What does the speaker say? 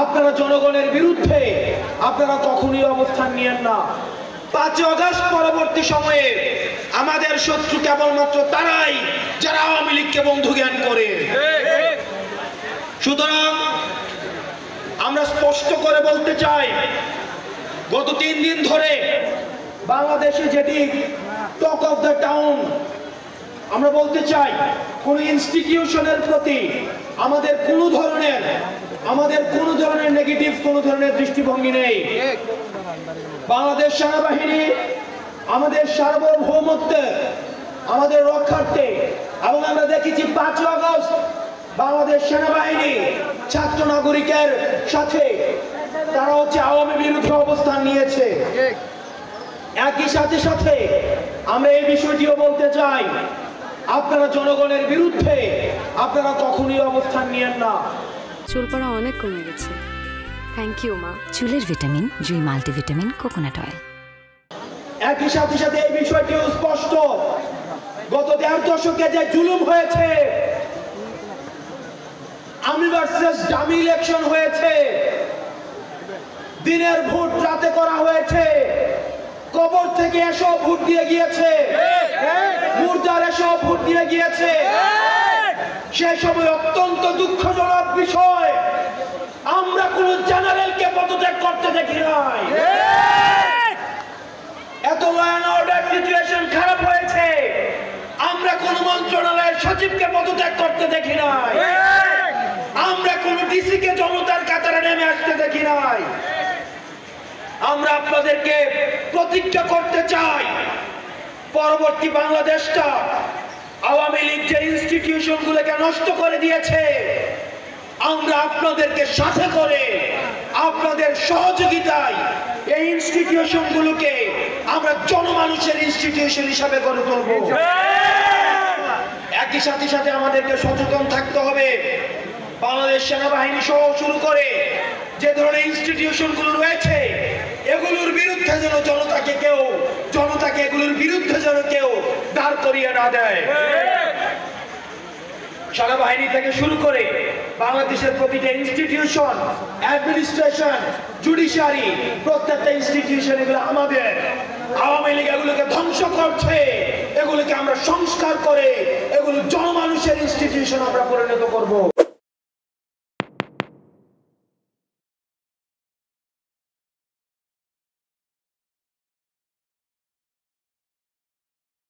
আপনারা জনগণের বিরুদ্ধে আপনারা কখনোই অবস্থান নিয়েন না। 5 আগস্ট পরবর্তী সময়ে আমাদের শত্রু কেবলমাত্র তারাই যারা আওয়ামী লীগকে বন্ধু জ্ঞান করে। সুতরাং আমরা স্পষ্ট করে বলতে চাই, গত 3 দিন ধরে বাংলাদেশে যেটি টক অফ দ্য টাউন, আমরা বলতে চাই কোন ইনস্টিটিউশনের প্রতি আমাদের কোনো ধরনের নেগেটিভ কোনো ধরনের দৃষ্টিভঙ্গি নেই। বাংলাদেশ সেনাবাহিনী আমাদের সার্বভৌমত্ব আমাদের রক্ষার্থে, এবং আমরা দেখেছি 5 আগস্ট বাংলাদেশ সেনাবাহিনী ছাত্র নাগরিকের সাথে তারা আওয়ামী বিরোধী অবস্থান নিয়েছে। একই সাথে আমরা এই বিষয়টিও বলতে চাই, আপনারা জনগণের বিরুদ্ধে আপনারা কখনোই অবস্থান নিয়েন না। চুল পড়া অনেক কমে গেছে। থ্যাংক ইউ মা। চুলের ভিটামিন জুই মাল্টিভিটামিন কোকোনাট অয়েল। একই সাথে এই বিষয়টিও স্পষ্ট, গত 1.5 দশকে যে জুলুম হয়েছে, আমি ভার্সেস ডামি ইলেকশন হয়েছে, দিনের ভোট রাতে করা হয়েছে, কবর থেকে এসব ভোট দিয়ে গিয়েছে, মুর্দার এসব ভোট দিয়ে গিয়েছে। সেই সময় অত্যন্ত দুঃখজনক বিষয়, আমরা কোন জেনারেলকে পদত্যাগ করতে দেখি নাই। এত ল অ্যান্ড অর্ডার সিচুয়েশন খারাপ হয়েছে, আমরা কোন মন্ত্রণালয়ের সচিবকে পদত্যাগ করতে দেখি নাই। আমরা কোন ডিসি কে জনতার কাতারে নেমে আসতে দেখি নাই। আমরা আপনাদেরকে প্রতিজ্ঞা করতে চাই, পরবর্তী বাংলাদেশটা আওয়ামী লীগ যে ইনস্টিটিউশন গুলোকে নষ্ট করে দিয়েছে, আমরা আপনাদেরকে সাথে করে আপনাদের সহযোগিতায় এই ইনস্টিটিউশন গুলোকে আমরা জনমানুষের ইনস্টিটিউশন হিসাবে গড়ে তুলব। একই সাথে আমাদেরকে সচেতন থাকতে হবে, বাংলাদেশ সেনাবাহিনী সহ শুরু করে যে ধরনের ইনস্টিটিউশন গুলো রয়েছে, এগুলোর বিরুদ্ধে যেন জনতাকে এগুলোর বিরুদ্ধে যেন কেউ দাঁড় করিয়ে না দেয়। সেনাবাহিনী থেকে শুরু করে বাংলাদেশের প্রতিটা ইনস্টিটিউশন, অ্যাডমিনিস্ট্রেশন, জুডিশিয়ারি, প্রত্যেকটা ইনস্টিটিউশন এগুলো আমাদের। আওয়ামী লীগ এগুলোকে ধ্বংস করছে, এগুলোকে আমরা সংস্কার করে এগুলো জনমানুষের ইনস্টিটিউশন আমরা পরিণত করব।